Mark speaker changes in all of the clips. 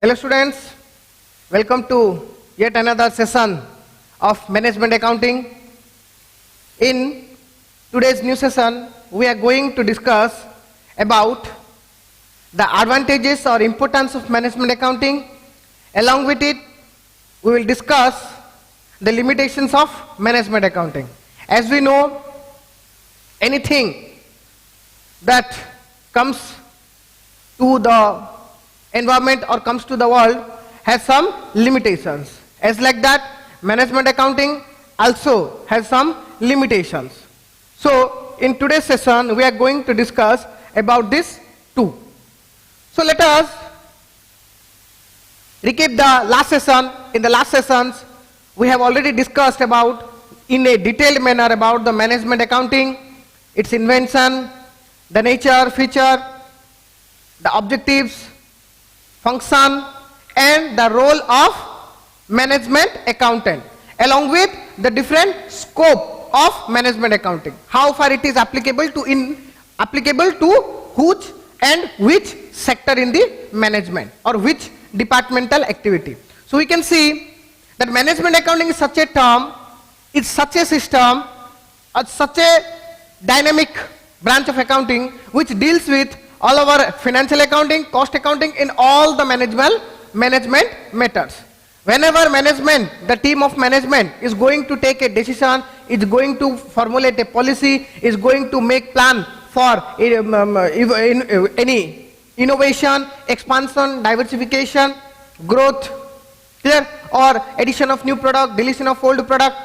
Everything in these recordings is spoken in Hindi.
Speaker 1: Hello students, welcome to yet another session of management accounting. In today's new session, we are going to discuss about the advantages or importance of management accounting. Along with it, we will discuss the limitations of management accounting. As we know, anything that comes to the environment or comes to the world has some limitations. As like that, management accounting also has some limitations. So in today's session, we are going to discuss about this too. So let us recap the last session. In the last sessions, we have already discussed about in a detailed manner about the management accounting, its invention, the nature, feature, the objectives, function, and the role of management accountant, along with the different scope of management accounting. How far it is applicable to which and which sector in the management or which departmental activity. So we can see that management accounting is such a term, it's such a system, or such a dynamic branch of accounting which deals with all our financial accounting, cost accounting, in all the management matters. Whenever management, the team of management is going to take a decision, is going to formulate a policy, is going to make plan for any innovation, expansion, diversification, growth, clear, or addition of new product, deletion of old product.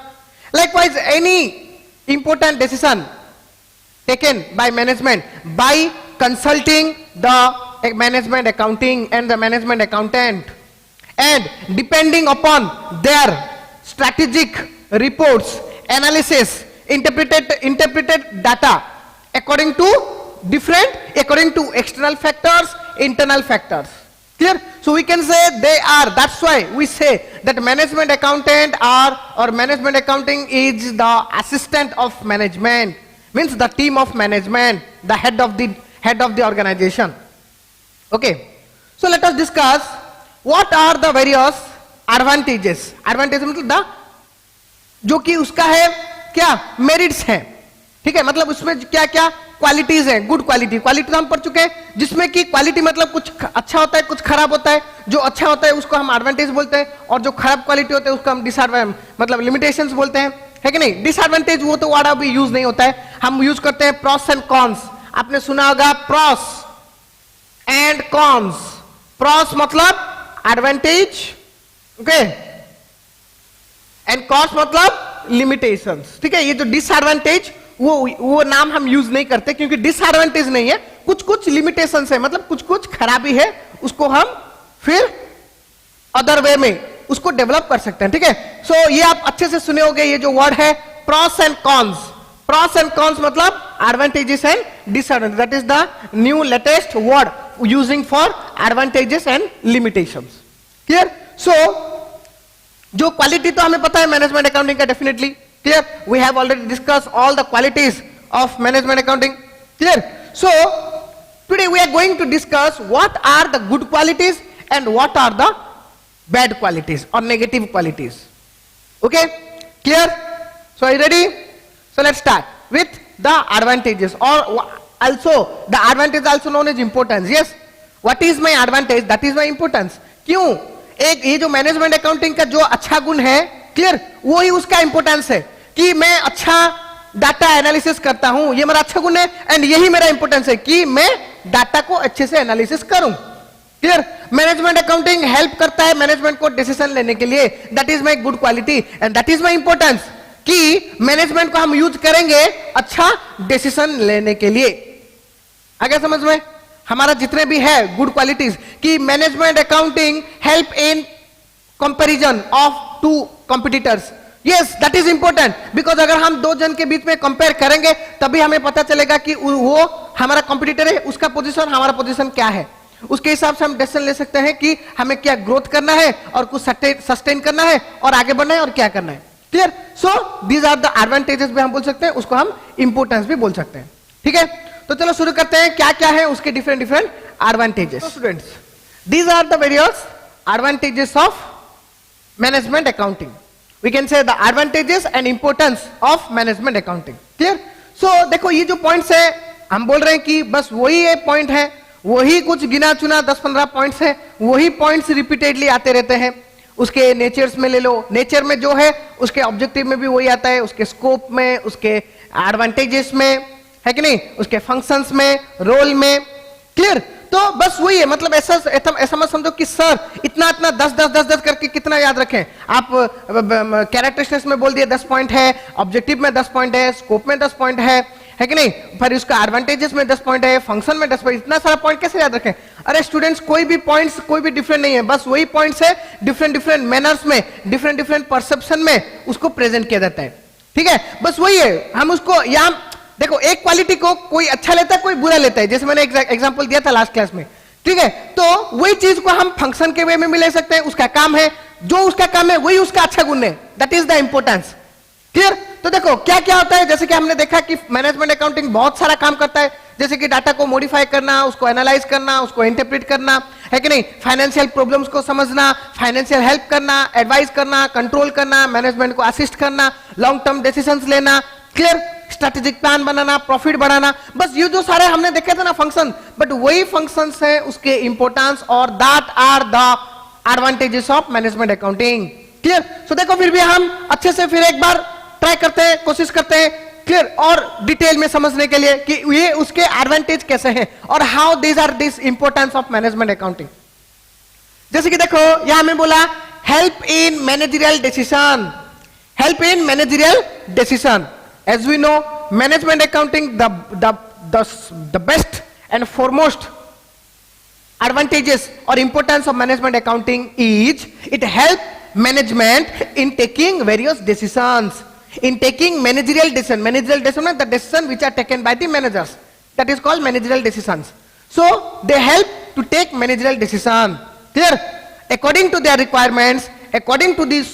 Speaker 1: Likewise, any important decision taken by management by consulting the management accounting and the management accountant, and depending upon their strategic reports, analysis, interpreted data according to external factors, internal factors. Clear? So we can say that's why we say that management accountant or management accounting is the assistant of management, means the team of management, the head of the organization. Okay, so let us discuss what are the various advantages. Advantages मतलब द जो कि उसका है क्या मेरिट्स हैं, ठीक है, मतलब उसमें क्या क्या क्वालिटीज हैं. गुड क्वालिटी तो हम पढ़ चुके हैं, जिसमें कि क्वालिटी मतलब कुछ अच्छा होता है, कुछ खराब होता है. जो अच्छा होता है उसको हम एडवांटेज बोलते हैं, और जो खराब क्वालिटी होता है उसको हम डिसएडवांटेज मतलब लिमिटेशंस बोलते हैं, है कि नहीं. डिसएडवांटेज वो तो वर्ड अभी यूज नहीं होता है, हम यूज करते हैं प्रॉस एंड कॉन्स. आपने सुना होगा प्रॉस एंड कॉन्स. प्रॉस मतलब एडवांटेज, ओके, एंड कॉन्स मतलब लिमिटेशंस, ठीक है. ये जो डिसएडवांटेज वो नाम हम यूज नहीं करते, क्योंकि डिसएडवांटेज नहीं है, कुछ लिमिटेशंस है, मतलब कुछ खराबी है, उसको हम फिर अदर वे में उसको डेवलप कर सकते हैं, ठीक है. सो ये आप अच्छे से सुने होंगे, ये जो वर्ड है pros and cons. Pros and cons मतलब advantages and disadvantages. That is the new latest word using for advantages and limitations. Clear? So जो quality तो हमें पता है management accounting का definitely. Clear? We have already discussed all the qualities of management accounting. Clear? So today we are going to discuss what are the good qualities and what are the bad qualities or negative qualities. Okay? Clear? So are you ready? So let's start with the advantages, or also the advantage also known as importance. Yes, what is my advantage? That is my importance. क्यों? एक ये जो मैनेजमेंट अकाउंटिंग का जो अच्छा गुण है, क्लियर, वो ही उसका इंपोर्टेंस है कि मैं अच्छा डाटा एनालिसिस करता हूं, ये मेरा अच्छा गुण है, एंड यही मेरा इंपोर्टेंस है कि मैं डाटा को अच्छे से एनालिसिस करूं. क्लियर? मैनेजमेंट अकाउंटिंग हेल्प करता है मैनेजमेंट को डिसीजन लेने के लिए. That is my good quality and that is my importance कि मैनेजमेंट को हम यूज करेंगे अच्छा डिसीजन लेने के लिए. आगे समझ में हमारा जितने भी है गुड क्वालिटीज कि management accounting help in comparison of two competitors. Yes, that is important, because अगर हम दो जन के बीच में कंपेयर करेंगे तभी हमें पता चलेगा कि वो हमारा कॉम्पिटिटर है, उसका पोजीशन हमारा पोजीशन क्या है. उसके हिसाब से हम डिसीजन ले सकते हैं कि हमें क्या ग्रोथ करना है और कुछ सस्टेन करना है और आगे बढ़ना है और क्या करना है. Clear? So these are the advantages भी हम बोल सकते हैं, उसको हम इंपोर्टेंस भी बोल सकते हैं. ठीक है, तो चलो शुरू करते हैं क्या क्या है उसके different advantages. Students, these are the various advantages of management accounting. We can say the advantages and importance of management accounting. Clear? So देखो ये जो पॉइंट्स है हम बोल रहे हैं कि बस वही एक पॉइंट है, वही कुछ गिना चुना 10-15 पॉइंट्स है, वही पॉइंट्स रिपीटेडली आते रहते हैं. उसके नेचर्स में ले लो, नेचर में जो है उसके ऑब्जेक्टिव में भी वही आता है, उसके स्कोप में, उसके एडवांटेजेस में, है कि नहीं, उसके फंक्शंस में, रोल में. क्लियर? तो बस वही है. मतलब ऐसा मत समझो कि सर इतना 10 करके कितना याद रखें. आप कैरेक्टरिस्टिक्स में बोल दिए 10 पॉइंट है, ऑब्जेक्टिव में 10 पॉइंट है, स्कोप में 10 पॉइंट है कि नहीं, फिर उसका एडवांटेजेस में 10 पॉइंट है, फंक्शन में 10 पॉइंट, इतना सारा पॉइंट कैसे याद रखें. अरे स्टूडेंट्स कोई भी पॉइंट्स कोई भी डिफरेंट नहीं है, बस वही पॉइंट्स है, डिफरेंट मैनर्स में, डिफरेंट परसेप्शन में उसको प्रेजेंट किया जाता है. ठीक है, बस वही है. हम उसको यहां देखो, एक क्वालिटी को कोई अच्छा लेता है, कोई बुरा लेता है, जैसे मैंने एग्जांपल दिया था लास्ट क्लास में. ठीक है, तो वही चीज को हम फंक्शन के वे में ले सकते हैं. उसका काम है, जो उसका काम है वही उसका अच्छा गुण है. That is the importance. Clear? तो देखो क्या क्या होता है, जैसे कि हमने देखा कि मैनेजमेंट अकाउंटिंग बहुत सारा काम करता है, जैसे कि डाटा को मॉडिफाई करना, उसको एनालाइज करना, उसको इंटरप्रेट करना, है कि नहीं, फाइनेंशियल प्रॉब्लम्स को समझना, फाइनेंशियल हेल्प करना, एडवाइस करना, कंट्रोल करना, मैनेजमेंट को असिस्ट करना, लॉन्ग टर्म डिसीजंस लेना. क्लियर? स्ट्रेटेजिक प्लान बनाना, प्रॉफिट बढ़ाना. बस ये जो सारे हमने देखे थे ना फंक्शन, बट वही फंक्शंस हैं, उसके इंपॉर्टेंस, और that are the advantages of management accounting. Clear? So देखो फिर भी हम अच्छे से फिर एक बार ट्राई करते हैं, कोशिश करते हैं क्लियर और डिटेल में समझने के लिए कि ये उसके एडवांटेज कैसे हैं और how these are this importance of management accounting. जैसे कि देखो यहां में बोला help in managerial decision. Help in managerial decision. As we know, management accounting, the best and foremost advantages or importance of management accounting is it helps management in taking various decisions, in taking managerial decision. Managerial decision means the decision which are taken by the managers. That is called managerial decisions. So they help to take managerial decision. Clear? According to their requirements, according to this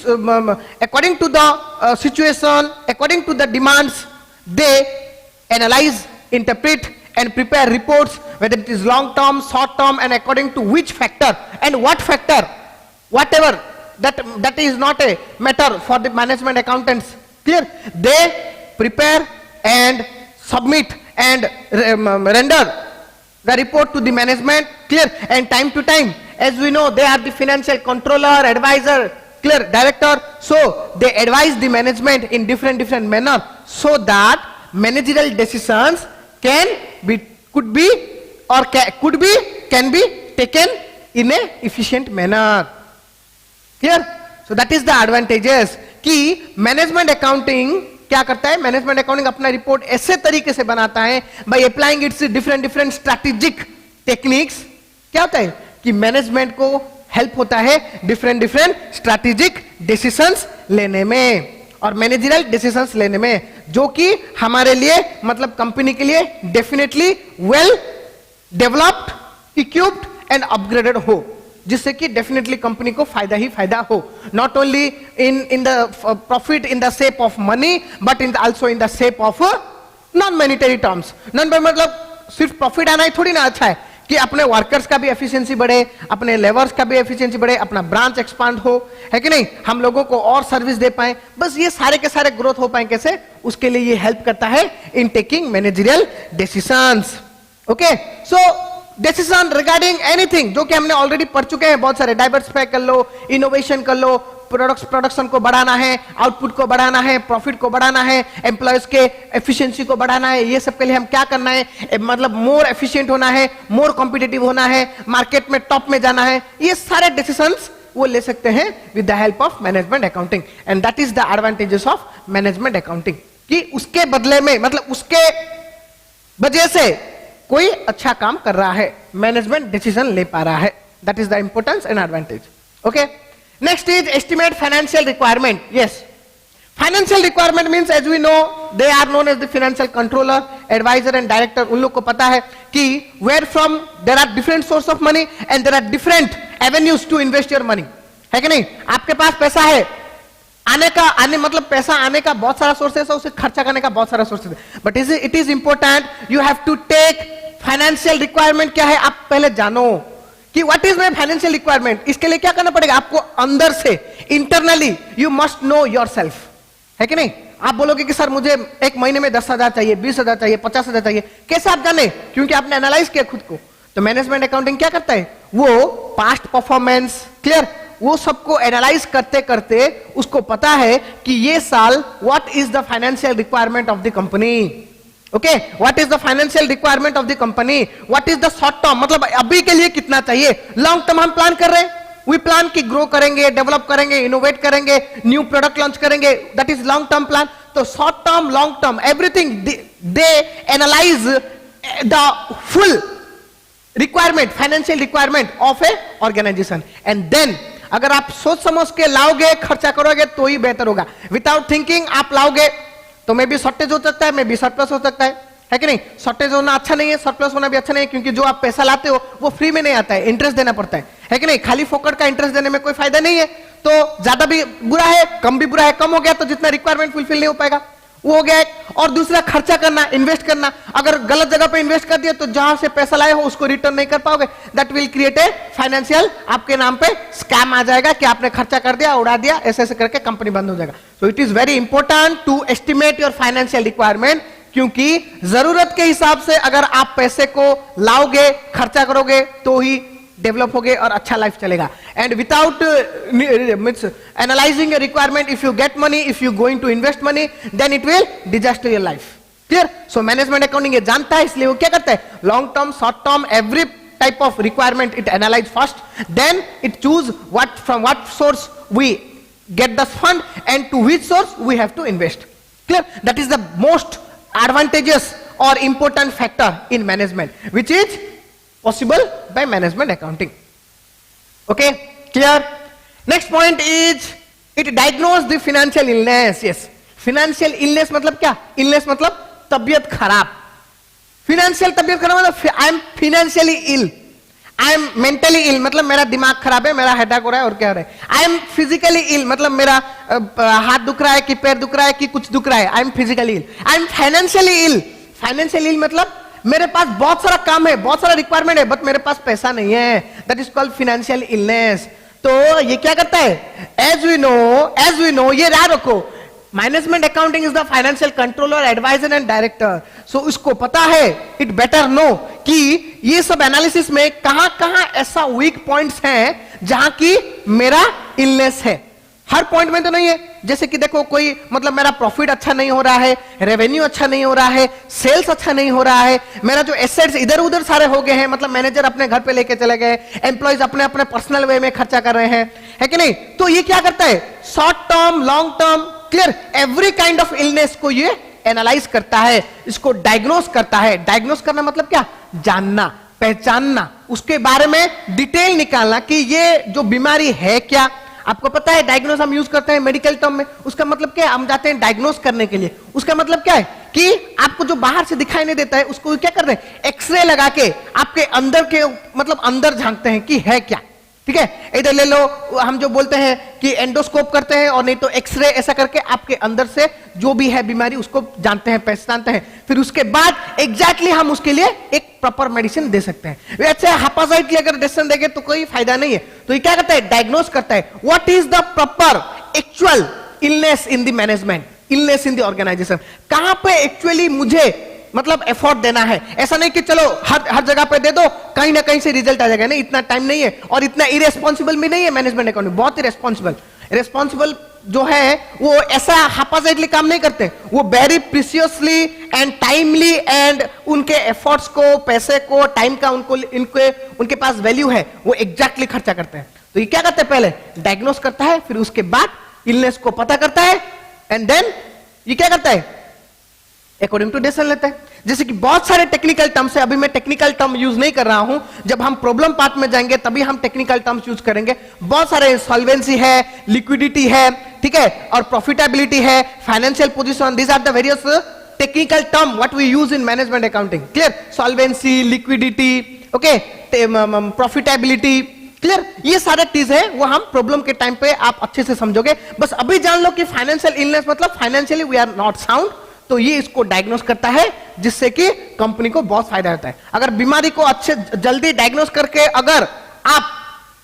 Speaker 1: according to the situation, according to the demands, they analyze, interpret and prepare reports, whether it is long term, short term, and according to which factor and what factor, whatever that is not a matter for the management accountants. Clear? They prepare and submit and render the report to the management. Clear? And time to time, as we know, they are the financial controller, advisor, clear, director. So they advise the management in different manner, so that managerial decisions can be taken in a efficient manner. Clear? So that is the advantages कि मैनेजमेंट अकाउंटिंग क्या करता है. मैनेजमेंट अकाउंटिंग अपना रिपोर्ट ऐसे तरीके से बनाता है by applying it's different strategic techniques. क्या होता है कि मैनेजमेंट को हेल्प होता है डिफरेंट स्ट्रैटेजिक डिसीजंस लेने में और मैनेजरियल डिसीजंस लेने में, जो कि हमारे लिए मतलब कंपनी के लिए definitely well developed, equipped and upgraded हो, जिससे कि डेफिनेटली कंपनी को फायदा ही फायदा हो. Not only in the profit in the shape of money, but in also in the shape of non monetary terms. Non मतलब सिर्फ प्रॉफिट आना ही थोड़ी ना अच्छा है कि अपने वर्कर्स का भी एफिशिएंसी बढ़े, अपने लेबर्स का भी एफिशिएंसी बढ़े, अपना ब्रांच एक्सपांड हो, है कि नहीं, हम लोगों को और सर्विस दे पाए. बस ये सारे के सारे ग्रोथ हो पाए कैसे, उसके लिए ये हेल्प करता है in taking managerial decisions. Okay, so decision regarding anything जो कि हमने ऑलरेडी पढ़ चुके हैं, बहुत सारे डाइवर्सिफाई कर लो, इनोवेशन कर लो, प्रोडक्शन को बढ़ाना है, आउटपुट को बढ़ाना है, प्रॉफिट को बढ़ाना है, एम्प्लॉयज के एफिशिएंसी को बढ़ाना है. ये सब के लिए हम क्या करना है, मतलब मोर एफिशिएंट होना है, मोर कॉम्पिटिटिव होना है, मार्केट में टॉप में जाना है. ये सारे डिसीजंस वो ले सकते हैं with the help of management accounting. And that is the advantages of management accounting कि उसके बदले में मतलब उसके वजह से कोई अच्छा काम कर रहा है, मैनेजमेंट डिसीजन ले पा रहा है. That is the importance and advantage. Okay, next is estimate financial requirement. Yes, financial requirement means as we know they are known as the financial controller, advisor and director. उन लोग को पता है कि where from there are different source of money and there are different avenues to invest your money. है कि नहीं, आपके पास पैसा है, आने मतलब पैसा आने का बहुत सारा सोर्सेस है, उसे खर्चा करने का बहुत सारा सोर्सेस है. But it is important you have to take financial requirement क्या है आप पहले जानो कि what is my financial requirement. इसके लिए क्या करना पड़ेगा आपको, अंदर से internally you must know yourself, है कि नहीं। आप बोलोगे कि सर मुझे एक महीने में 10,000 चाहिए, 20,000 चाहिए, 50,000 चाहिए, कैसे आप जाने, क्योंकि आपने एनालाइज किया खुद को। तो मैनेजमेंट अकाउंटिंग क्या करता है, वो पास्ट परफॉर्मेंस, क्लियर, वो सबको एनालाइज करते करते उसको पता है कि ये साल what is the financial requirement of the company. Okay, what is the financial requirement of the company, what is the short term, मतलब अभी के लिए कितना चाहिए, लॉन्ग टर्म हम प्लान कर रहे हैं, वी प्लान की ग्रो करेंगे, डेवलप करेंगे, इनोवेट करेंगे, न्यू प्रोडक्ट लॉन्च करेंगे, that is long term plan. तो short term, long term, everything they analyse the full requirement, financial requirement of a organisation, and then अगर आप सोच समझ के लाओगे, खर्चा करोगे तो ही बेहतर होगा। विदाउट थिंकिंग आप लाओगे तो मे भी शॉर्टेज हो सकता है, मे भी सरप्लस हो सकता है कि नहीं। शॉर्टेज होना अच्छा नहीं है, सरप्लस होना भी अच्छा नहीं है, क्योंकि जो आप पैसा लाते हो वो फ्री में नहीं आता है, इंटरेस्ट देना पड़ता है कि नहीं। खाली फोकट का इंटरेस्ट देने में कोई फायदा नहीं है। तो ज्यादा भी बुरा है, कम भी बुरा है। कम हो गया तो जितना रिक्वायरमेंट फुलफिल नहीं हो पाएगा वो हो गया। और दूसरा खर्चा करना, इन्वेस्ट करना, अगर गलत जगह पे इन्वेस्ट कर दिया तो जहां से पैसा लाए हो उसको रिटर्न नहीं कर पाओगे, that will create a financial, आपके नाम पे स्कैम आ जाएगा कि आपने खर्चा कर दिया, उड़ा दिया, ऐसे ऐसे करके कंपनी बंद हो जाएगा। So it is very important to estimate your financial requirement, क्योंककि जरूरत के हिसाब से अगर आप पैसे को लाओगे, खर्चा करोगे तो ही डेवलप होगे और अच्छा लाइफ चलेगा। And without analysing requirement, if you get money, if you going to invest money, then it will disaster your life. Clear. So management accounting ये जानता है, इसलिए वो क्या करता है, long term, short term, every type of requirement it analyze first, then it choose from what source we get the fund and to which source we have to invest. Clear. That is the most advantageous or important factor in management, which is possible by management accounting. Okay, clear. Next point is it diagnose the financial illness. Yes, financial illness मतलब क्या, illness मतलब तबीयत खराब। फिनेंशियल तबीयत खराब मतलब I am financially ill, I am mentally ill मतलब मेरा दिमाग खराब है, मेरा हेडेक हो रहा है और क्या हो रहा है। आई एम फिजिकली इल मतलब मेरा हाथ दुख रहा है कि पैर दुख रहा है कि कुछ दुख रहा है, I am physically ill. I am financially ill, financially ill मतलब मेरे पास बहुत सारा काम है, बहुत सारा रिक्वायरमेंट है, बट मेरे पास पैसा नहीं है, that is called financial illness. तो ये क्या करता है, एज वी नो ये याद रखो, management accounting is the financial controller, adviser and director. So इसको पता है, इट बेटर नो कि ये सब एनालिसिस में कहां कहां ऐसा वीक पॉइंट्स हैं जहां की मेरा इलनेस है। हर पॉइंट में तो नहीं है, जैसे कि देखो कोई मतलब मेरा प्रॉफिट अच्छा नहीं हो रहा है, रेवेन्यू अच्छा नहीं हो रहा है, सेल्स अच्छा नहीं हो रहा है, मेरा जो एसेट्स इधर उधर सारे हो गए हैं, मतलब मैनेजर अपने घर पे लेके चले गए, एम्प्लॉइज अपने अपने पर्सनल वे में खर्चा कर रहे हैं, है कि नहीं। तो ये क्या करता है, short term, long term, clear, every kind of illness को ये एनालाइज करता है, इसको डायग्नोस करता है। डायग्नोस करना मतलब क्या, जानना, पहचानना, उसके बारे में डिटेल निकालना कि ये जो बीमारी है क्या। आपको पता है डायग्नोस हम यूज करते हैं मेडिकल टर्म में, उसका मतलब क्या है, हम जाते हैं डायग्नोस करने के लिए। उसका मतलब क्या है कि आपको जो बाहर से दिखाई नहीं देता है उसको क्या कर रहे हैं, एक्सरे लगा के आपके अंदर के मतलब अंदर झांकते हैं कि है क्या। ठीक है, इधर ले लो, हम जो बोलते हैं कि एंडोस्कोप करते हैं और नहीं तो एक्सरे, ऐसा करके आपके अंदर से जो भी है बीमारी उसको जानते हैं, पहचानते हैं, फिर उसके बाद एग्जैक्टली हम उसके लिए एक प्रॉपर मेडिसिन दे सकते हैं। वैसे हाइपोथेटिकली अगर डिसीजन देंगे तो कोई फायदा नहीं है। तो ये क्या करता है, डायग्नोस करता है what is the proper actual illness in the management, illness in the organisation, कहां पे एक्चुअली मुझे मतलब एफर्ट देना है। ऐसा नहीं कि चलो हर जगह पे दे दो, कहीं ना कहीं से रिजल्ट आ जाएगा, नहीं, इतना टाइम नहीं है और इतना इरेस्पॉन्सिबल भी नहीं है मैनेजमेंट अकाउंटिंग, बहुत इरेस्पॉन्सिबल जो है वो ऐसा हाइपोथेटिकली काम नहीं करते, वो वेरी प्रीशियसली एंड टाइमली एंड उनके एफर्ट्स को, पैसे को, टाइम का उनके पास वैल्यू है, वो एग्जैक्टली खर्चा करते हैं। तो ये क्या करते हैं, पहले डायग्नोस करता है, फिर उसके बाद इलनेस को पता करता है, एंड देन ये क्या करता है, अकॉर्डिंग टू डिसीजन लेता है। जैसे कि बहुत सारे टेक्निकल टर्म्स है, अभी मैं टेक्निकल टर्म यूज नहीं कर रहा हूं, जब हम प्रॉब्लम पार्ट में जाएंगे तभी हम टेक्निकल टर्म्स यूज करेंगे। बहुत सारे सॉल्वेंसी है, लिक्विडिटी है, ठीक है, और प्रॉफिटेबिलिटी है, financial position, these are the various technical term what we use in management accounting. Clear, solvency, liquidity, okay, profitability, clear, ये सारे चीज है वो हम प्रॉब्लम के टाइम पे आप अच्छे से समझोगे। बस अभी जान लो कि फाइनेंशियल इलनेस मतलब financially we are not sound, तो ये इसको डायग्नोस करता है जिससे कि कंपनी को बहुत फायदा होता है। अगर बीमारी को अच्छे जल्दी डायग्नोस करके अगर आप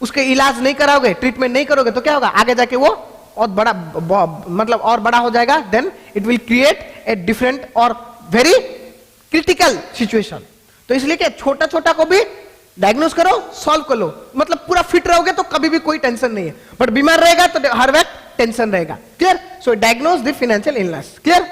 Speaker 1: उसके इलाज नहीं कराओगे, ट्रीटमेंट नहीं करोगे, तो क्या होगा, आगे जाके वो और बड़ा मतलब और बड़ा हो जाएगा, then it will create a different और वेरी क्रिटिकल सिचुएशन। तो इसलिए क्या, छोटा छोटा को भी डायग्नोस करो, सॉल्व कर लो, मतलब पूरा फिट रहोगे तो कभी भी कोई टेंशन नहीं है, बट बीमार रहेगा तो हर वक्त टेंशन रहेगा। Clear? So diagnose the financial illness. Clear?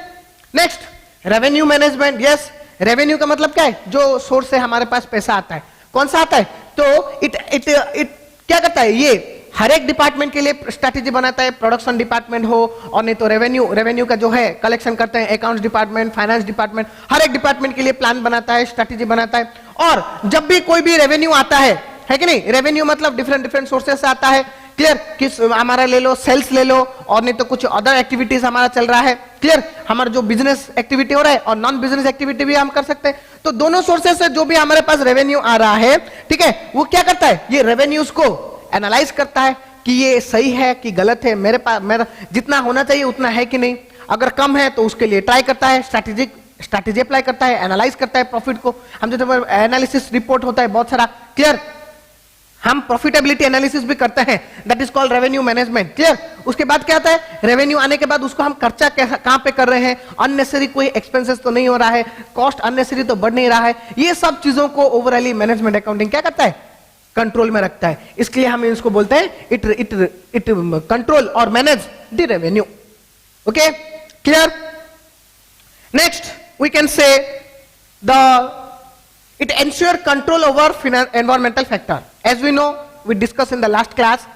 Speaker 1: Next, revenue management. Yes, revenue का मतलब क्या है, जो सोर्स से हमारे पास पैसा आता है, कौन सा आता है, तो इट क्या करता है, ये हर एक डिपार्टमेंट के लिए स्ट्रैटेजी बनाता है, प्रोडक्शन डिपार्टमेंट हो और नहीं तो रेवेन्यू का जो है कलेक्शन करते हैं अकाउंट्स डिपार्टमेंट, फाइनेंस डिपार्टमेंट, हर एक डिपार्टमेंट के लिए प्लान बनाता है, स्ट्रैटेजी बनाता है। और जब भी कोई भी रेवेन्यू आता है कि नहीं, रेवेन्यू मतलब डिफरेंट डिफरेंट सोर्सेस से आता है। क्लियर? किस हमारा ले लो, सेल्स ले लो, और नहीं तो कुछ अदर एक्टिविटीज हमारा चल रहा है। क्लियर? हमारा जो बिजनेस एक्टिविटी हो रहा है और नॉन बिजनेस एक्टिविटी भी हम कर सकते हैं। तो दोनों सोर्सेस से जो भी हमारे पास रेवेन्यू आ रहा है, ठीक है, वो क्या करता है, ये रेवेन्यूज को एनालाइज करता है कि ये सही है कि गलत है, मेरे पास मेरा जितना होना चाहिए उतना है कि नहीं, अगर कम है तो उसके लिए ट्राई करता है, स्ट्रैटेजी अप्लाई करता है, एनालाइज करता है प्रॉफिट को। हम जो एनालिसिस रिपोर्ट होता है बहुत सारा, क्लियर, हम प्रॉफिटेबिलिटी एनालिसिस भी करते हैं, that is called revenue management. Clear? उसके बाद क्या आता है, रेवेन्यू आने के बाद उसको हम खर्चा कहां पे कर रहे हैं, अननेसेसरी कोई एक्सपेंसेस तो नहीं हो रहा है, कॉस्ट अननेसेसरी तो बढ़ नहीं रहा है, ये सब चीजों को ओवरऑली मैनेजमेंट अकाउंटिंग क्या करता है, कंट्रोल में रखता है। इसलिए हम इसको बोलते हैं इट कंट्रोल और manage the revenue. Okay, clear? Next we can say it ensure control over environmental factor. As we know, we discussed in the last class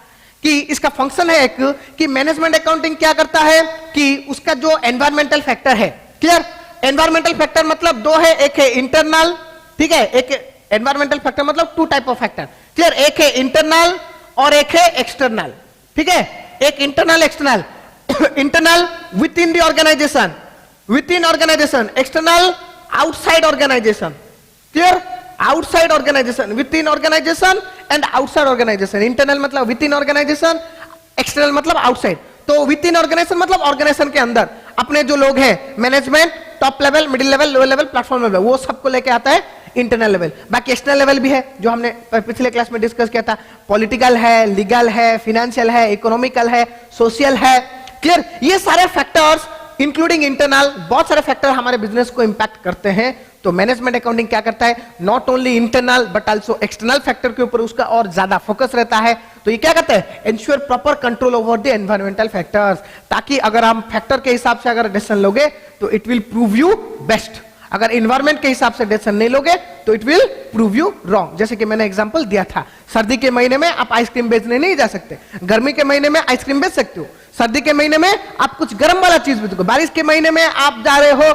Speaker 1: कि इसका फंक्शन है एक कि मैनेजमेंट अकाउंटिंग क्या करता है कि उसका जो एनवायरमेंटल फैक्टर है, क्लियर, एनवायरमेंटल फैक्टर मतलब दो है, एक है इंटरनल, ठीक है, एक एनवायरमेंटल फैक्टर मतलब two type of factor, clear, एक है इंटरनल और एक है एक्सटर्नल, ठीक है, एक internal external, internal within the organization, within organization, external outside organization. Clear? Outside organization, within organization and outside organization. Internal मतलब विद इन ऑर्गेनाइजेशन, एक्सटर्नल मतलब आउटसाइड। तो विद इन ऑर्गेनाइजेशन मतलब ऑर्गेनाइजेशन के अंदर अपने जो लोग हैं, management, top level, middle level, lower level, platform level, वो सबको लेके आता है इंटरनल लेवल। बाकी एक्सटर्नल लेवल भी है जो हमने पिछले क्लास में डिस्कस किया था, पॉलिटिकल है, लीगल है, फाइनेंशियल है, इकोनॉमिकल है, सोशल है। क्लियर? ये सारे फैक्टर्स इंक्लूडिंग इंटरनल, बहुत सारे फैक्टर हमारे बिजनेस को इंपैक्ट करते हैं। तो मैनेजमेंट अकाउंटिंग क्या करता है, not only internal but also external factor के ऊपर उसका और ज्यादा फोकस रहता है। तो ये क्या करता है, ensure proper control over the environmental factors, ताकि अगर हम फैक्टर के हिसाब से अगर डिसीजन लोगे तो it will prove you best, अगर इन्वायरमेंट के हिसाब से डिसीजन नहीं लोगे तो it will prove you wrong. जैसे कि मैंने एग्जांपल दिया था, सर्दी के महीने में आप आइसक्रीम बेचने नहीं जा सकते, गर्मी के महीने में आइसक्रीम बेच सकते हो, सर्दी के महीने में आप कुछ गर्म वाला चीज बेचोगे, बारिश के महीने में आप जा रहे हो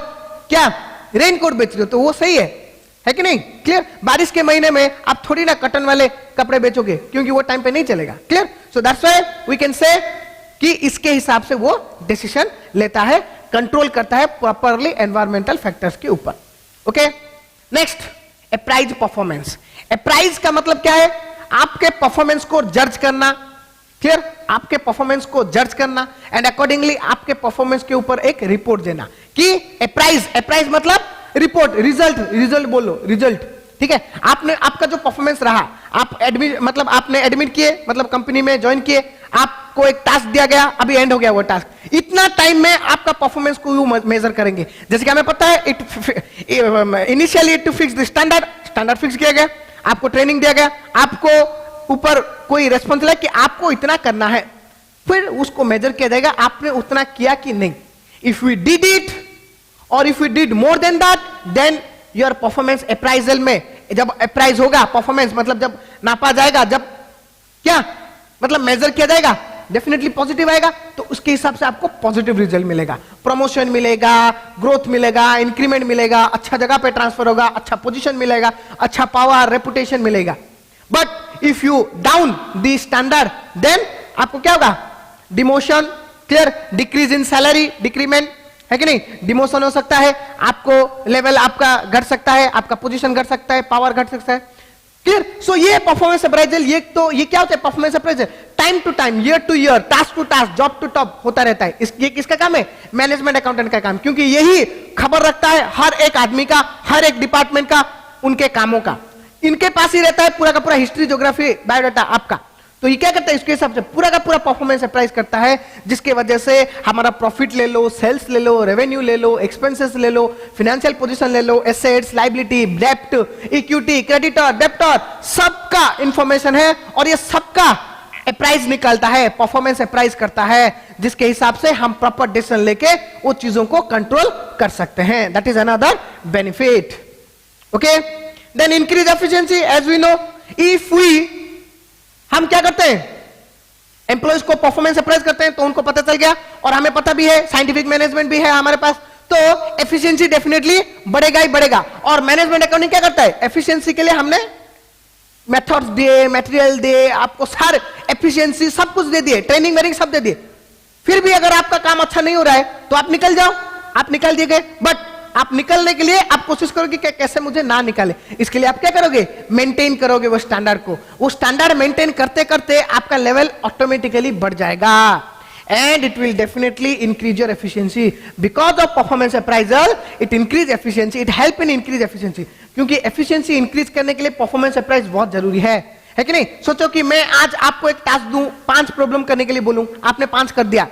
Speaker 1: क्या रेनकोट बेच रहे हो, तो वो सही है कि नहीं? क्लियर? बारिश के महीने में आप थोड़ी ना कॉटन वाले कपड़े बेचोगे क्योंकि वो टाइम पे नहीं चलेगा। Clear? So that's why we can say कि इसके हिसाब से वो डिसीजन लेता है, कंट्रोल करता है प्रॉपरली एनवायरमेंटल फैक्टर्स के ऊपर। Okay, next, apprise performance. Apprise का मतलब क्या है, आपके परफॉर्मेंस को जज करना। क्लियर? आपके परफॉर्मेंस को जज करना एंड अकॉर्डिंगली आपके परफॉर्मेंस के ऊपर एक रिपोर्ट देना कि अप्राइज मतलब रिपोर्ट, रिजल्ट बोलो, रिजल्ट, ठीक है। आपने आपका जो परफॉर्मेंस रहा, आप मतलब आपने एडमिट किए, मतलब कंपनी में ज्वाइन किए, आपको एक टास्क दिया गया, अभी एंड हो गया वो टास्क, इतना टाइम में आपका परफॉर्मेंस को मेजर करेंगे। जैसे कि हमें पता है initially to fix the standard fix किया गया, आपको ट्रेनिंग दिया गया, आपको ऊपर कोई रेस्पॉन्सिबल है कि आपको इतना करना है, फिर उसको मेजर किया जाएगा आपने उतना किया कि नहीं। इफ वी डिड इट और if we did more than that, then your performance appraisal में, जब अप्राइज होगा परफॉर्मेंस मतलब जब नापा जाएगा, जब क्या मतलब मेजर किया जाएगा, डेफिनेटली पॉजिटिव आएगा, तो उसके हिसाब से आपको पॉजिटिव रिजल्ट मिलेगा, प्रमोशन मिलेगा, ग्रोथ मिलेगा, इंक्रीमेंट मिलेगा, अच्छा जगह पे ट्रांसफर होगा, अच्छा पोजीशन मिलेगा, अच्छा पावर, रेपुटेशन मिलेगा। But if you down the standard, then आपको क्या होगा, demotion. Clear? Decrease in salary, decrement, है कि नहीं? डिमोशन हो सकता है, आपको लेवल आपका घट सकता है, आपका पोजीशन घट सकता है, पावर घट सकता है। क्लियर? सो ये परफॉर्मेंस अप्राइजल, ये क्या होता है performance appraisal, time to time, year to year, task to task, job to top होता रहता है। ये किसका काम है? मैनेजमेंट अकाउंटेंट का काम, क्योंकि यही खबर रखता है हर एक आदमी का, हर एक डिपार्टमेंट का, उनके कामों का, इनके पास ही रहता है पूरा का पूरा हिस्ट्री, ज्योग्राफी, बायोडाटा आपका। तो ये क्या करता है, इसके हिसाब से पूरा का पूरा परफॉर्मेंस अप्राइज करता है, जिसके वजह से हमारा प्रॉफिट ले लो, सेल्स ले लो, रेवेन्यू ले लो, एक्सपेंसेस ले लो, फाइनेंशियल पोजीशन ले लो, एसेट्स, लायबिलिटी, डेप्ट, इक्विटी, क्रेडिटर, डेप्टर, सबका इंफॉर्मेशन है और ये सबका अप्राइज निकलता है, परफॉर्मेंस अप्राइज करता है, जिसके हिसाब से हम प्रॉपर डिसीजन लेके वो चीजों को कंट्रोल कर सकते हैं। That is another benefit. Okay, then increase efficiency. As we know, if we, हम क्या करते हैं, एम्प्लॉयज को परफॉर्मेंस अप्राइज करते हैं, तो उनको पता चल गया और हमें पता भी है, साइंटिफिक मैनेजमेंट भी है हमारे पास, तो एफिशिएंसी डेफिनेटली बढ़ेगा ही बढ़ेगा। और मैनेजमेंट अकाउंटिंग क्या करता है, एफिशिएंसी के लिए हमने मेथड्स दिए, मटेरियल दिए, आपको सारे एफिशिएंसी सब कुछ दे दिए, ट्रेनिंग वेनिंग सब दे दिए। फिर भी अगर आपका काम अच्छा नहीं हो रहा है तो आप निकल जाओ, आप निकल दिए गए। बट आप निकलने के लिए आप कोशिश करोगे कि कैसे मुझे ना निकाले, इसके लिए आप क्या करोगे, मेंटेन करोगे वो स्टैंडर्ड को। वो स्टैंडर्ड मेंटेन करते करते आपका लेवल ऑटोमेटिकली बढ़ जाएगा and it will definitely increase your efficiency because of performance appraisal. It increase efficiency, it help in increase efficiency, क्योंकि efficiency increase करने के लिए performance appraise बहुत जरूरी है कि नहीं। सोचो कि मैं आज आपको एक टास्क दूं, 5 प्रॉब्लम करने के लिए बोलूं, आपने 5 कर दिया,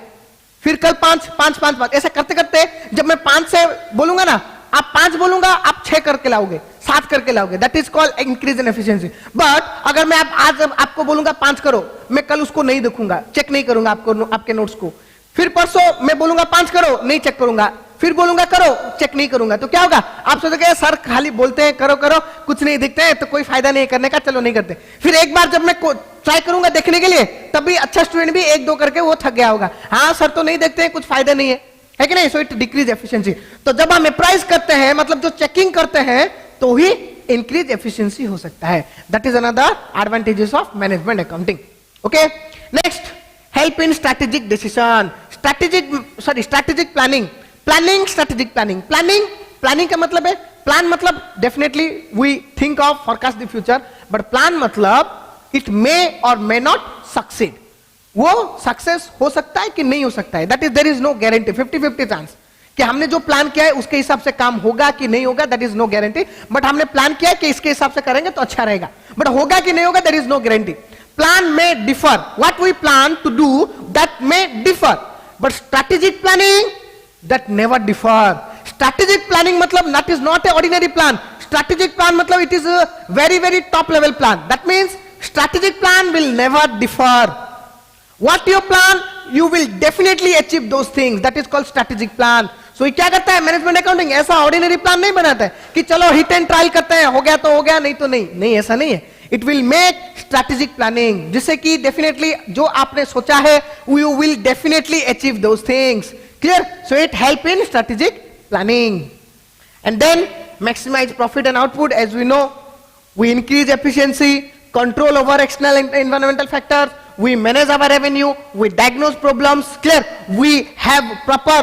Speaker 1: फिर कल 5 ऐसा करते करते जब मैं 5 से बोलूंगा ना, आप 5 बोलूंगा, आप 6 करके लाओगे, 7 करके लाओगे। That is called increase in efficiency. But अगर मैं आज आपको बोलूंगा 5 करो, मैं कल उसको नहीं देखूंगा, चेक नहीं करूंगा आपके नोट्स को, फिर परसों मैं बोलूंगा 5 करो, नहीं चेक करूंगा, फिर बोलूंगा करो, चेक नहीं करूंगा, तो क्या होगा, आप सोचोगे सर खाली बोलते हैं करो करो, कुछ नहीं दिखते हैं, तो कोई फायदा नहीं करने का, चलो नहीं करते। फिर एक बार जब मैं ट्राई करूंगा देखने के लिए, तब भी अच्छा स्टूडेंट भी 1-2 करके वो थक गया होगा, हाँ सर तो नहीं देखते हैं, कुछ फायदा नहीं है कि नहीं। So it decrease efficiency. तो जब हम अप्राइज करते हैं, मतलब जो चेकिंग करते हैं, तो ही इंक्रीज एफिशिएंसी हो सकता है। That is another advantages of management accounting. Okay, next, help in strategic decision, strategic planning, strategic planning का मतलब है, प्लान मतलब definitely we think of forecast the future, but plan मतलब इट मे और मे नॉट सक्सीड, वो सक्सेस हो सकता है कि नहीं हो सकता है। That is, there is no guarantee, 50-50 chance कि हमने जो प्लान किया है उसके हिसाब से काम होगा कि नहीं होगा, that is no guarantee. But हमने प्लान किया कि इसके हिसाब से करेंगे तो अच्छा रहेगा, बट होगा कि नहीं होगा, that is no guarantee. Plan में differ, what we plan to do that में differ, but strategic planning that never differ. Strategic planning मतलब that is not a ordinary plan, strategic plan मतलब it is a very very top level plan. That means strategic plan will never differ. What you plan, you will definitely achieve those things. That is called strategic plan. So ये क्या करता है मैनेजमेंट अकाउंटिंग, ऐसा ऑर्डिनरी प्लान नहीं बनाता है कि चलो हिट एंड ट्रायल करते हैं, हो गया तो हो गया, नहीं तो नहीं, ऐसा नहीं है। It will make strategic planning, जिससे कि डेफिनेटली जो आपने सोचा है you will definitely achieve those things. Clear? So it help in strategic planning. And then maximize profit and output. As we know, we increase efficiency, control over external environmental factors, we manage our revenue, we diagnose problems. Clear? We have proper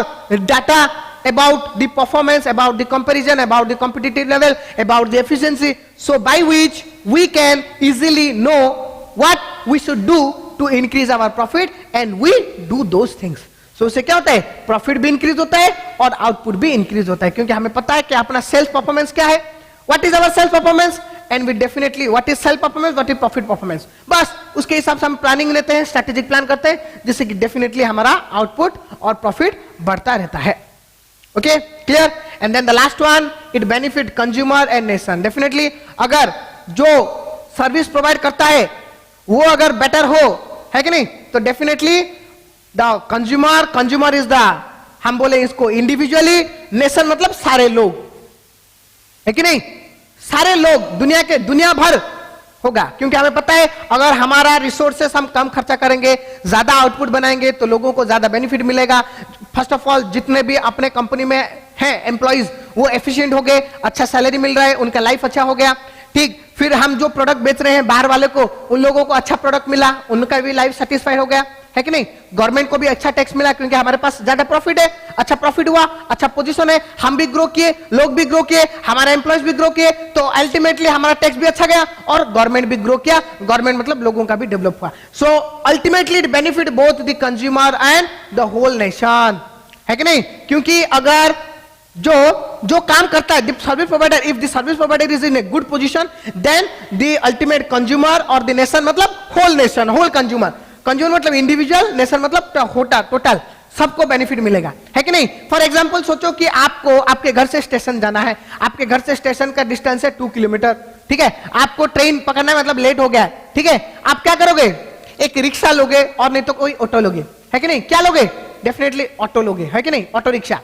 Speaker 1: data about the performance, about the comparison, about the competitive level, about the efficiency, so by which we can easily know what we should do to increase our profit, and we do those things. So उससे क्या होता है, प्रॉफिट भी इंक्रीज होता है और आउटपुट भी इंक्रीज होता है, क्योंकि हमें पता है कि अपना सेल्स परफॉर्मेंस क्या है, what is our sales performance, and we definitely what is self performance, what is profit performance. बस उसके हिसाब से हम प्लानिंग लेते हैं, स्ट्रेटेजिक प्लान करते हैं, जिससे कि डेफिनेटली हमारा आउटपुट और प्रॉफिट बढ़ता रहता है। Okay, clear? And then the last one, it benefit consumer and nation. Definitely अगर जो सर्विस प्रोवाइड करता है वो अगर बेटर हो, है कि नहीं, तो definitely the consumer is the, हम बोले इसको इंडिविजुअली, नेशन मतलब सारे लोग, है कि नहीं, सारे लोग दुनिया भर होगा, क्योंकि हमें पता है अगर हमारा रिसोर्सेस हम कम खर्चा करेंगे, ज्यादा आउटपुट बनाएंगे, तो लोगों को ज्यादा बेनिफिट मिलेगा। फर्स्ट ऑफ ऑल जितने भी अपने कंपनी में हैं एम्प्लॉइज, वो एफिशिएंट हो गए, अच्छा सैलरी मिल रहा है, उनका लाइफ अच्छा हो गया। ठीक, फिर हम जो प्रोडक्ट बेच रहे हैं बाहर वाले को, उन लोगों को अच्छा प्रोडक्ट मिला, उनका भी लाइफ सेटिस्फाई हो गया, है कि नहीं। गवर्नमेंट को भी अच्छा टैक्स मिला, क्योंकि हमारे पास ज्यादा प्रॉफिट है, अच्छा प्रॉफिट हुआ, अच्छा पोजीशन है, हम भी ग्रो किए, लोग भी ग्रो किए, हमारे एम्प्लॉयज भी ग्रो किए, तो अल्टीमेटली हमारा टैक्स भी अच्छा गया और गवर्नमेंट भी ग्रो किया। गवर्नमेंट मतलब लोगों का भी डेवलप हुआ। So ultimately it benefit both the consumer and the whole nation, है कि नहीं। क्योंकि अगर जो काम करता है, service provider, if the service provider is in a good position, then the ultimate consumer और द नेशन, मतलब whole nation, whole consumer, consumer मतलब इंडिविजुअल, नेशन मतलब टोटल, सबको बेनिफिट मिलेगा, है कि नहीं। फॉर एग्जांपल सोचो कि आपको आपके घर से स्टेशन जाना है, आपके घर से स्टेशन का डिस्टेंस है 2 किलोमीटर, ठीक है, आपको ट्रेन पकड़ना है, मतलब लेट हो गया है, ठीक है, आप क्या करोगे, एक रिक्शा लोगे और नहीं तो कोई ऑटो लोगे, है कि नहीं, क्या लोगे, डेफिनेटली ऑटो लोगे, है कि नहीं, ऑटो रिक्शा।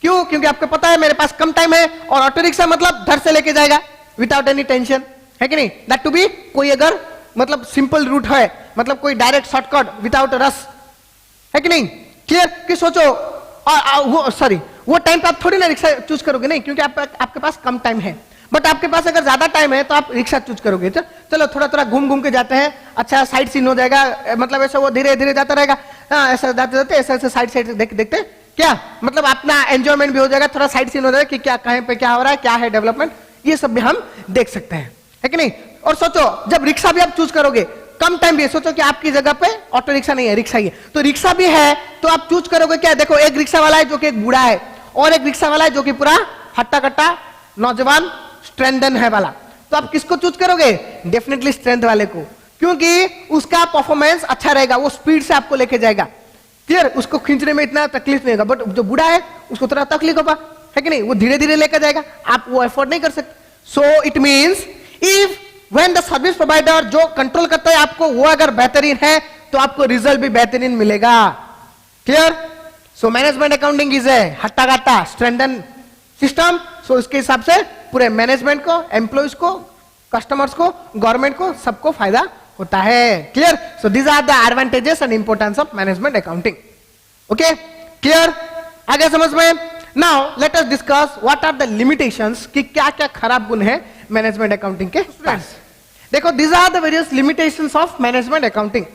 Speaker 1: क्यों, क्योंकि आपको पता है मेरे पास कम टाइम है, और ऑटो रिक्शा मतलब घर से लेके जाएगा विदाउट एनी टेंशन, है कि नहीं, दैट टू बी कोई अगर मतलब सिंपल रूट है, मतलब कोई डायरेक्ट शॉर्टकट विदाउट रस, है कि नहीं, क्लियर। कि सोचो वो टाइम पे आप थोड़ी ना रिक्शा चूज करोगे, नहीं, क्योंकि आपके पास कम टाइम है, बट आपके पास अगर ज्यादा टाइम है तो आप रिक्शा चूज करोगे। चलो थोड़ा थोड़ा घूम घूम के जाते हैं, अच्छा साइड सीन हो जाएगा, मतलब ऐसा वो धीरे धीरे जाता रहेगा, ऐसा जाते जाते ऐसा साइड देखते क्या, मतलब अपना एंजॉयमेंट भी हो जाएगा, थोड़ा साइड सीन हो जाएगा कि क्या कहीं पे क्या हो रहा है, क्या है डेवलपमेंट, ये सब भी हम देख सकते हैं, है कि नहीं। और सोचो जब रिक्शा भी आप चूज करोगे, कम टाइम भी है, सोचो कि आपकी जगह पे ऑटो रिक्शा नहीं है, रिक्शा ही है, तो रिक्शा भी है तो आप चूज करोगे क्या, देखो एक रिक्शा वाला है जो कि एक बूढ़ा है, और एक रिक्शा वाला है जो कि पूरा हट्टा कट्टा नौजवान स्ट्रेंथन है वाला, तो आप किसको चूज करोगे, डेफिनेटली स्ट्रेंथ वाले को, क्योंकि उसका परफॉर्मेंस अच्छा रहेगा, वो स्पीड से आपको लेके जाएगा, क्लियर, उसको खींचने में इतना तकलीफ नहीं होगा, बट जो बूढ़ा है उसको थोड़ा तकलीफ होगा, है कि नहीं, वो धीरे धीरे लेकर जाएगा, आप वो एफोर्ड नहीं कर सकते। So it means if when the service provider जो कंट्रोल करता है आपको, वो अगर बेहतरीन है तो आपको रिजल्ट भी बेहतरीन मिलेगा, clear. So management accounting is a हट्टा कट्टा स्ट्रेंथन सिस्टम, सो इसके हिसाब से पूरे मैनेजमेंट को, एम्प्लॉइज को, कस्टमर्स को, गवर्नमेंट को, सबको फायदा होता है, clear. So these are the advantages and importance of management accounting, okay, clear, आगे समझ में। Now let us discuss what are the limitations, कि क्या क्या खराब गुण है मैनेजमेंट अकाउंटिंग के पास। देखो these are the various limitations of management accounting,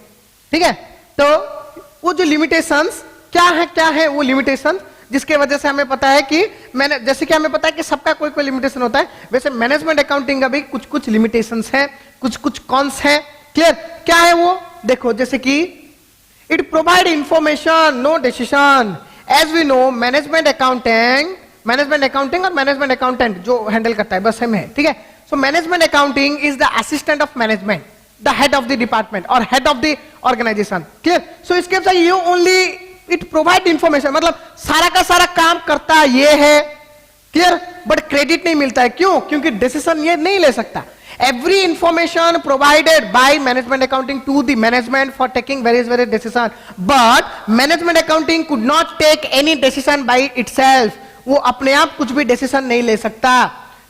Speaker 1: ठीक है, तो वो जो लिमिटेशंस क्या है वो लिमिटेशन जिसके वजह से हमें पता है कि मैंने, जैसे कि हमें पता है कि सबका कोई कोई लिमिटेशन होता है, वैसे मैनेजमेंट अकाउंटिंग का भी कुछ कुछ लिमिटेशंस हैं, कुछ कुछ कॉन्स हैं, क्लियर। क्या है वो, देखो जैसे कि it provide information no decision, as we know management accounting और मैनेजमेंट अकाउंटेंट जो हैंडल करता है बस सेम है, ठीक है। So management accounting is the assistant of management, the head of the department और head of the organisation, clear. So इसके साथ ये ओनली इट प्रोवाइड इंफॉर्मेशन, मतलब सारा का सारा काम करता ये है, क्लियर, बट क्रेडिट नहीं मिलता है, क्यों, क्योंकि डिसीजन ये नहीं ले सकता। Every information provided by management accounting to the management for taking various decision, but management accounting could not take any decision by itself, वो अपने आप कुछ भी डिसीजन नहीं ले सकता।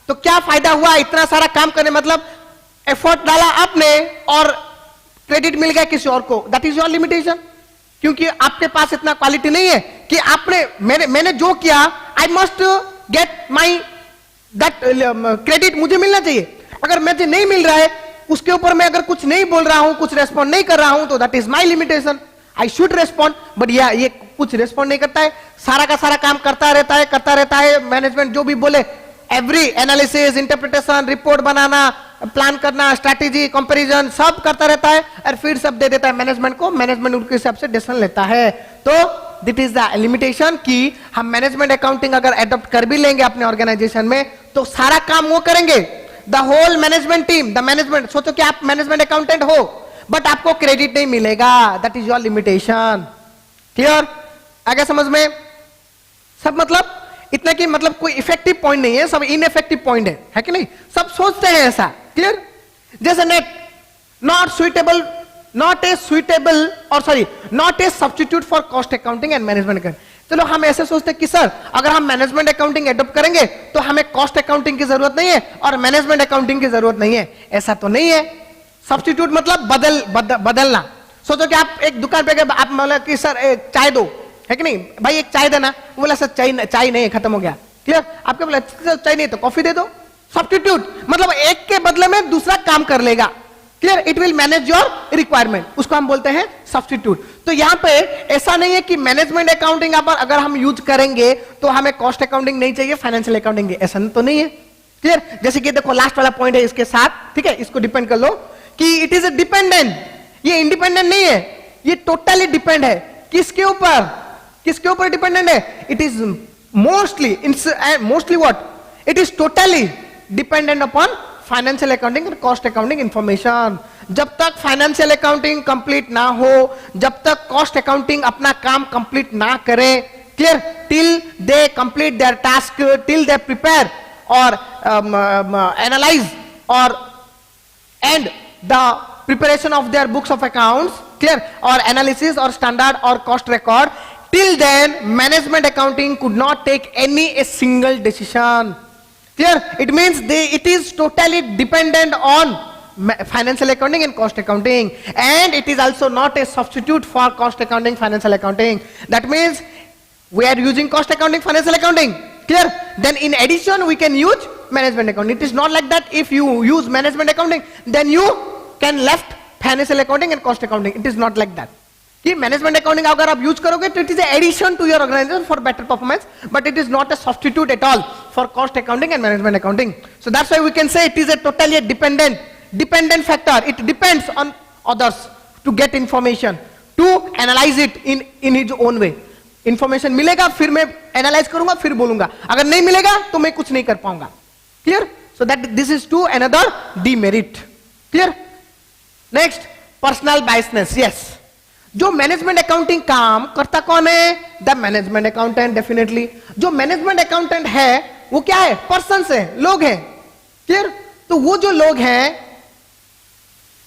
Speaker 1: तो क्या फायदा हुआ इतना सारा काम करने, मतलब एफर्ट डाला आपने और क्रेडिट मिल गया किसी और को, दैट इज योर लिमिटेशन, क्योंकि आपके पास इतना क्वालिटी नहीं है कि आपने मैंने जो किया I must get my that credit, मुझे मिलना चाहिए। अगर मुझे नहीं मिल रहा है, उसके ऊपर मैं अगर कुछ नहीं बोल रहा हूं, कुछ रेस्पॉन्ड नहीं कर रहा हूं, तो that is my limitation, I should respond, but ये कुछ रेस्पॉन्ड नहीं करता है, सारा का सारा काम करता रहता है मैनेजमेंट जो भी बोले, एवरी एनालिसिस, इंटरप्रिटेशन, रिपोर्ट बनाना, प्लान करना, स्ट्रैटेजी, कंपैरिजन सब करता रहता है और फिर सब दे देता है मैनेजमेंट को, मैनेजमेंट उनके हिसाब से डिसीजन लेता है। तो दिट इज द लिमिटेशन कि हम मैनेजमेंट अकाउंटिंग अगर एडॉप्ट कर भी लेंगे अपने ऑर्गेनाइजेशन में तो सारा काम वो करेंगे, the whole management team, the management. सोचो कि आप मैनेजमेंट अकाउंटेंट हो बट आपको क्रेडिट नहीं मिलेगा, that is your limitation, clear, आगे समझ में सब, मतलब इतना कि मतलब कोई इफेक्टिव पॉइंट नहीं है, सब इनइफेक्टिव पॉइंट है कि नहीं, सब सोचते हैं ऐसा, क्लियर। जैसे net not suitable, not a suitable और sorry not a substitute for cost accounting and management accounting. चलो हम ऐसे सोचते हैं कि सर अगर हम मैनेजमेंट अकाउंटिंग एडॉप्ट करेंगे तो हमें कॉस्ट अकाउंटिंग की जरूरत नहीं है और मैनेजमेंट अकाउंटिंग की जरूरत नहीं है, ऐसा तो नहीं है। सब्स्टिट्यूट मतलब बदलना। सोचो कि आप एक दुकान पे गए, आप बोला कि सर एक चाय दो, है कि नहीं, भाई एक चाय देना, वो बोला सर चाय नहीं, खत्म हो गया, क्लियर। आपके बोला चाय नहीं तो कॉफी दे दो, सब्स्टिट्यूट मतलब एक के बदले में दूसरा काम कर लेगा, clear, it will manage your requirement, उसको हम बोलते हैं सब्स्टिट्यूट। तो यहां पे ऐसा नहीं है कि मैनेजमेंट अकाउंटिंग अगर हम यूज करेंगे तो हमें कॉस्ट अकाउंटिंग नहीं चाहिए, फाइनेंशियल अकाउंटिंग, ऐसा तो नहीं है, क्लियर। जैसे कि देखो लास्ट वाला पॉइंट है इसके साथ, ठीक है, इसको डिपेंड कर लो कि इट इज ए डिपेंडेंट, ये इंडिपेंडेंट नहीं है, ये टोटली डिपेंड है किसके ऊपर डिपेंडेंट है, it is mostly what? It is totally dependent upon financial accounting और कॉस्ट अकाउंटिंग इंफॉर्मेशन. जब तक फाइनेंशियल अकाउंटिंग कंप्लीट ना हो, जब तक कॉस्ट अकाउंटिंग अपना काम कंप्लीट ना करे, clear, till they complete their task, till they prepare और एनालाइज और and the preparation of their books of accounts, clear, और एनालिसिस और स्टैंडर्ड और cost record, till then management accounting could not take a single decision. Clear? It means it is totally dependent on financial accounting and cost accounting, and it is also not a substitute for cost accounting, financial accounting. That means we are using cost accounting, financial accounting, clear, then in addition we can use management accounting. It is not like that if you use management accounting then you can left financial accounting and cost accounting. It is not like that कि मैनेजमेंट अकाउंटिंग अगर आप यूज करोगे तो it is addition to your organization for better performance, but it is not a substitute at all for cost accounting and management accounting. So that's why we can say it is a totally dependent factor. It depends on others to get information, to analyze it in his own way. Information मिलेगा फिर मैं एनालाइज करूंगा फिर बोलूंगा, अगर नहीं मिलेगा तो मैं कुछ नहीं कर पाऊंगा. Clear? So that this is to another demerit. Clear? Next, personal biasness. Yes, जो मैनेजमेंट अकाउंटिंग काम करता कौन है? The management accountant. डेफिनेटली जो मैनेजमेंट अकाउंटेंट है वो क्या है? पर्सन है, लोग हैं. क्लियर? तो वो जो लोग हैं,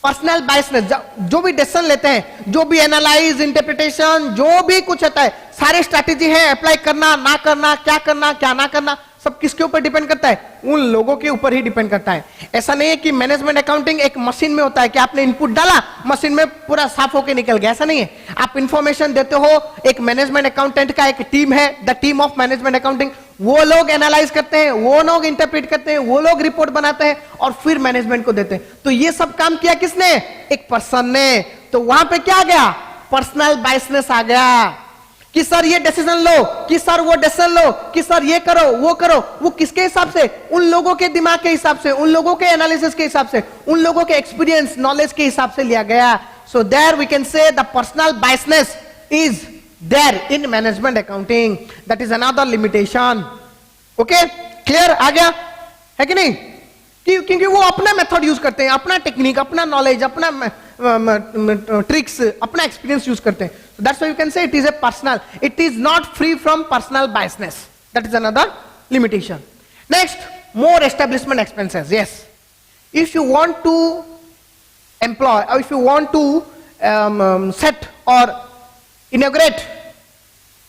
Speaker 1: पर्सनल बायसनेस, जो भी डिसीजन लेते हैं, जो भी एनालाइज, इंटरप्रिटेशन, जो भी कुछ होता है, सारे स्ट्रैटेजी है, अप्लाई करना ना करना, क्या ना करना, सब किसके ऊपर डिपेंड करता है? उन लोगों के ऊपर ही डिपेंड करता है. ऐसा नहीं है कि मैनेजमेंट अकाउंटिंग एक मशीन में होता है कि आपने इनपुट डाला मशीन में पूरा साफ होके निकल गया. ऐसा नहीं है. आप इंफॉर्मेशन देते हो, एक मैनेजमेंट अकाउंटेंट का एक टीम है, the team of management accounting. वो लोग एनालाइज करते हैं, वो लोग इंटरप्रेट करते हैं, वो लोग रिपोर्ट बनाते हैं और फिर मैनेजमेंट को देते हैं. तो ये सब काम किया किसने? एक पर्सन ने. तो वहां पे क्या आ गया? पर्सनल बायसनेस आ गया कि सर ये डिसीजन लो, कि सर वो डिसीजन लो, कि सर ये करो वो करो. वो किसके हिसाब से? उन लोगों के दिमाग के हिसाब से, उन लोगों के एनालिसिस के हिसाब से, उन लोगों के एक्सपीरियंस, नॉलेज के हिसाब से लिया गया. So there we can say the personal biasness is there in management accounting. That is another limitation. Okay, clear? आ गया है कि नहीं? क्योंकि वो अपना मेथड यूज करते हैं, अपना टेक्निक, अपना नॉलेज, अपना ट्रिक्स, अपना एक्सपीरियंस यूज करते हैं. So that's why you can say it is a personal. It is not free from personal biasness. That is another limitation. Next, more establishment expenses. Yes, if you want to employ or if you want to set or inaugurate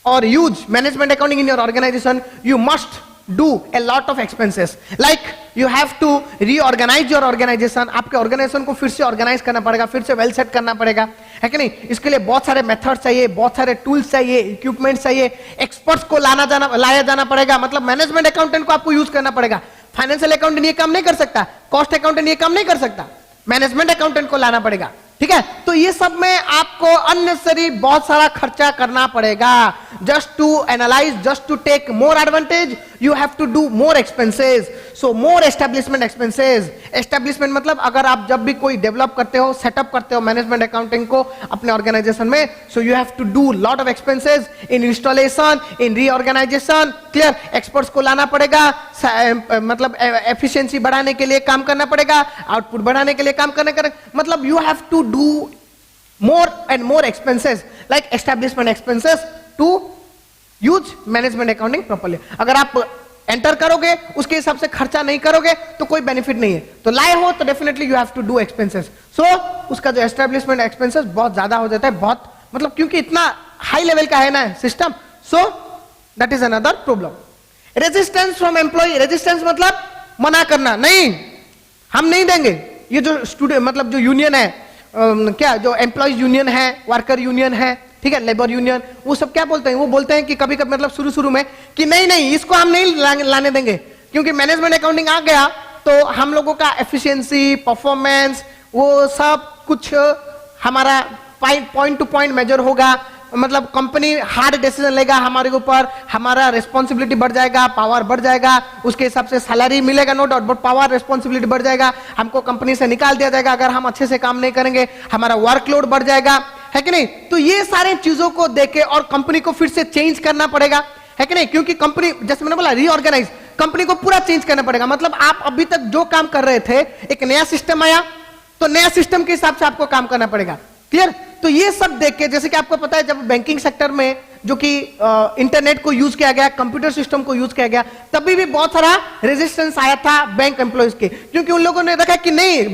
Speaker 1: or use management accounting in your organization, you must do a lot of expenses. Like you have to reorganize your organization. आपके organization को फिर से organize करना पड़ेगा, फिर से well set करना पड़ेगा, है कि नहीं? इसके लिए बहुत सारे methods चाहिए, बहुत सारे tools चाहिए, equipment चाहिए, experts को लाया जाना पड़ेगा. मतलब management accountant को आपको use करना पड़ेगा. Financial accountant ये काम नहीं कर सकता, cost accountant ये काम नहीं कर सकता, management accountant को लाना पड़ेगा. ठीक है? तो ये सब में आपको अननेसेसरी बहुत सारा खर्चा करना पड़ेगा. Just to analyze, just to take more advantage, you have to do more expenses. So more establishment expenses. Establishment मतलब अगर आप जब भी कोई डेवलप करते हो, सेटअप करते हो मैनेजमेंट अकाउंटिंग को अपने ऑर्गेनाइजेशन में, so you have to do lot of expenses in installation, in reorganization. Clear? Experts को लाना पड़ेगा, मतलब एफिशिएंसी बढ़ाने के लिए काम करना पड़ेगा, आउटपुट बढ़ाने के लिए काम करने का, मतलब you have to do more and more expenses like establishment expenses to use management accounting properly. अगर आप एंटर करोगे उसके हिसाब से खर्चा नहीं करोगे तो कोई बेनिफिट नहीं है. तो लाए हो तो definitely you have to do expenses. So उसका जो एस्टेब्लिशमेंट एक्सपेंसेस बहुत ज्यादा हो जाता है, बहुत, मतलब क्योंकि इतना हाई लेवल का है ना system. So that is another problem. Resistance from employ. Resistance मतलब मना करना, नहीं हम नहीं देंगे. ये जो स्टूडेंट मतलब जो यूनियन है, क्या जो एम्प्लॉयज यूनियन है, वर्कर यूनियन है, ठीक है, लेबर यूनियन, वो सब क्या बोलते हैं? वो बोलते हैं कि कभी कभी मतलब शुरू में कि नहीं इसको हम नहीं लाने देंगे क्योंकि मैनेजमेंट अकाउंटिंग आ गया तो हम लोगों का एफिशिएंसी, परफॉर्मेंस, वो सब कुछ हमारा पॉइंट टू पॉइंट मेजर होगा. मतलब कंपनी हार्ड डिसीजन लेगा हमारे ऊपर, हमारा रिस्पॉन्सिबिलिटी बढ़ जाएगा, पावर बढ़ जाएगा, उसके हिसाब से सैलरी मिलेगा no doubt, but power responsibility बढ़ जाएगा, हमको कंपनी से निकाल दिया जाएगा अगर हम अच्छे से काम नहीं करेंगे, हमारा वर्कलोड बढ़ जाएगा, है कि नहीं? तो ये सारे चीजों को देखे और कंपनी को फिर से चेंज करना पड़ेगा, है कि नहीं? क्योंकि कंपनी, जैसे मैंने बोला, रीऑर्गेनाइज, कंपनी को पूरा चेंज करना पड़ेगा। मतलब आप अभी तक जो काम कर रहे थे, एक नया सिस्टम आया तो नया सिस्टम के हिसाब से आपको काम करना पड़ेगा। क्लियर? तो ये सब देख के, जैसे कि आपको पता है जब बैंकिंग सेक्टर में जो कि इंटरनेट को यूज किया गया, कंप्यूटर सिस्टम को यूज किया गया, तभी भी बहुत सारा रेजिस्टेंस आया था बैंक एम्प्लॉइज के, क्योंकि उन लोगों ने देखा कि नहीं,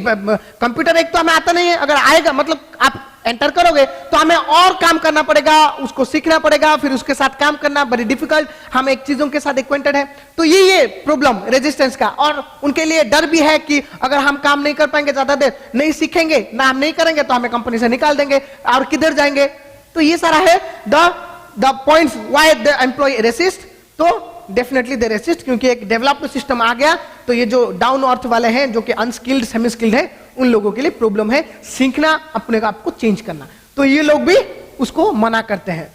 Speaker 1: कंप्यूटर एक तो हमें आता नहीं है, अगर आएगा मतलब आप एंटर करोगे तो हमें और काम करना पड़ेगा, उसको सीखना पड़ेगा, फिर उसके साथ काम करना बड़ी डिफिकल्ट, हम एक चीजों के साथ एक्वेंटेड है। तो ये प्रॉब्लम रेजिस्टेंस का, और उनके लिए डर भी है कि अगर हम काम नहीं कर पाएंगे, ज्यादा देर नहीं सीखेंगे ना, हम नहीं करेंगे तो हमें कंपनी से निकाल देंगे और किधर जाएंगे। तो ये सारा है the points why the employ resist. तो डेफिनेटली दे रेसिस्ट, क्योंकि एक डेवलप्ड सिस्टम आ गया, तो ये जो डाउन अर्थ वाले हैं, जो कि अनस्किल्ड सेमी स्किल्ड है, उन लोगों के लिए प्रॉब्लम है सीखना, अपने आप को चेंज करना। तो ये लोग भी उसको मना करते हैं।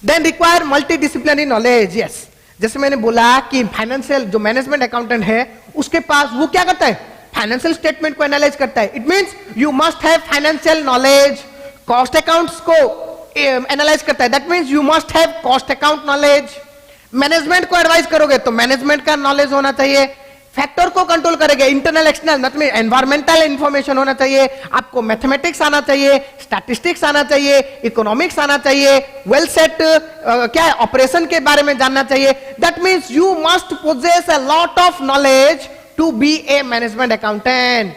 Speaker 1: Then require multi disciplinary knowledge. Yes, जैसे मैंने बोला कि फाइनेंशियल जो मैनेजमेंट अकाउंटेंट है, उसके पास वो क्या करता है, फाइनेंशियल स्टेटमेंट को एनालाइज करता है। It means you must have financial knowledge. Cost accounts को एनालाइज करता है, that means you must have cost account knowledge. Management को एडवाइस करोगे तो मैनेजमेंट का नॉलेज होना चाहिए। फैक्टर को कंट्रोल करेंगे, इंटरनल एक्सटर्नल, मतलब एनवायरमेंटल इंफॉर्मेशन होना चाहिए, आपको मैथमेटिक्स आना चाहिए, स्टैटिस्टिक्स आना चाहिए, इकोनॉमिक्स आना चाहिए, वेल सेट क्या है ऑपरेशन के बारे में जानना चाहिए। That means you must possess a lot of knowledge to be a management accountant.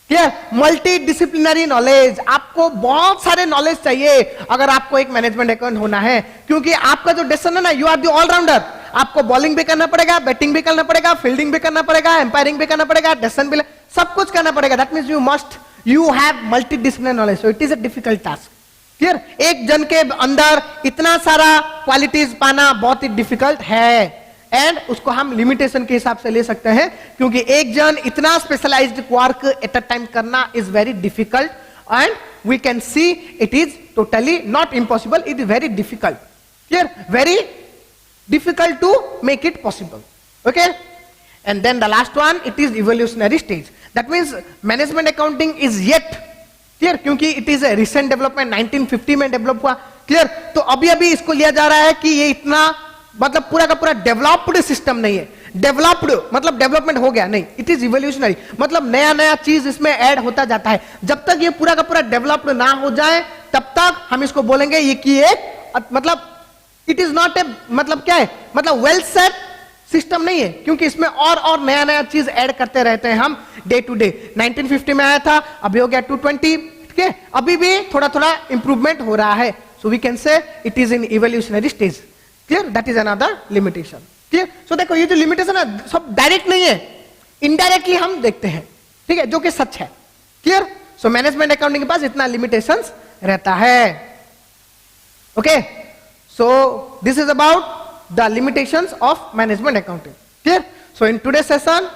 Speaker 1: Clear? Multi disciplinary knowledge, आपको बहुत सारे नॉलेज चाहिए अगर आपको एक मैनेजमेंट अकाउंट होना है, क्योंकि आपका जो डिसीजन है ना, यू आर द ऑलराउंडर। आपको बॉलिंग भी करना पड़ेगा, बैटिंग भी करना पड़ेगा, फील्डिंग भी करना पड़ेगा, एम्पायरिंग भी करना पड़ेगा, डिसीजन भी, सब कुछ करना पड़ेगा। That means you have multi disciplinary knowledge, so it is a difficult task. Clear? एक जन के अंदर इतना सारा क्वालिटीज पाना बहुत ही डिफिकल्ट है, एंड उसको हम लिमिटेशन के हिसाब से ले सकते हैं, क्योंकि एक जन इतना specialised work at a time करना is very difficult, and we can see it is totally not impossible, it is very difficult. Clear? Very difficult to make it possible. Okay, and then the last one, it is evolutionary stage. That means management accounting is yet clear, क्योंकि it is a recent development, 1950 में डेवलप हुआ। क्लियर? तो अभी अभी इसको लिया जा रहा है कि ये इतना मतलब पूरा का पूरा डेवलप्ड सिस्टम नहीं है। डेवलप्ड मतलब डेवलपमेंट हो गया नहीं, इट इज इवोल्यूशनरी, मतलब नया नया चीज इसमें ऐड होता जाता है। जब तक ये पूरा का पूरा डेवलप्ड ना हो जाए, तब तक हम इसको बोलेंगे ये कि एक मतलब इट इज नॉट ए, मतलब क्या है, मतलब वेल सेट सिस्टम नहीं है, क्योंकि इसमें और नया नया चीज ऐड करते रहते हैं हम डे टू डे। 1950 में आया था, अभी हो गया 220, ठीक है, अभी भी थोड़ा थोड़ा इंप्रूवमेंट हो रहा है। So we can say it is in evolutionary stage. Clear? That is another limitation. Clear? So देखो, ये जो लिमिटेशन है सब डायरेक्ट नहीं है, इनडायरेक्टली हम देखते हैं, ठीक है, जो कि सच है। क्लियर? सो मैनेजमेंट अकाउंटिंग के पास इतना लिमिटेशंस रहता है। Okay, so this is about the limitations of management accounting. Clear? So in today's session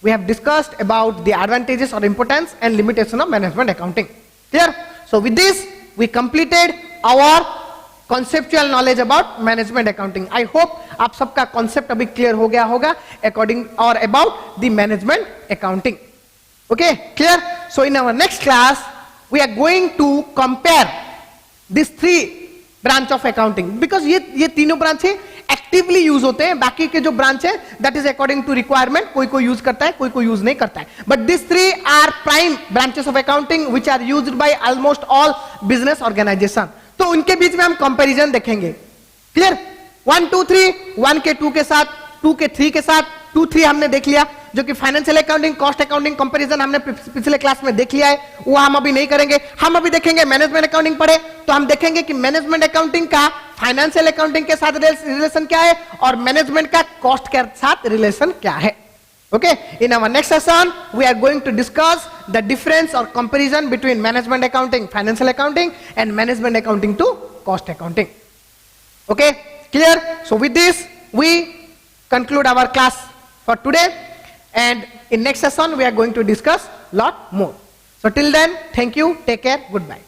Speaker 1: we have discussed about the advantages or importance and limitation of management accounting. Clear? So with this we completed our conceptual knowledge about management accounting. I hope आप सबका concept अभी clear हो गया होगा according or about the management accounting. Okay, clear? So in our next class we are going to compare these three branch of accounting, because ये तीनों ब्रांच है एक्टिवली यूज होते हैं, बाकी के जो ब्रांच है that is according to requirement, कोई कोई यूज करता है, कोई कोई यूज नहीं करता है, but this three are prime branches of accounting which are used by almost all business organization. तो उनके बीच में हम कंपैरिजन देखेंगे। क्लियर? 1 2 3, 1 के 2 के साथ, 2 के 3 के साथ, 2 3 हमने देख लिया, जो कि financial accounting, cost accounting comparison हमने पिछले क्लास में देख लिया है, वो हम अभी नहीं करेंगे। हम अभी देखेंगे मैनेजमेंट अकाउंटिंग पढ़े तो हम देखेंगे कि मैनेजमेंट अकाउंटिंग का फाइनेंशियल अकाउंटिंग के साथ रिलेशन क्या है और मैनेजमेंट का कॉस्ट के साथ रिलेशन क्या है। Okay, in our next session we are going to discuss the difference और comparison between management accounting, financial accounting and management accounting to cost accounting. Okay, clear? So with this we conclude our class for today, and in next session we are going to discuss lot more. So till then, thank you, take care, goodbye.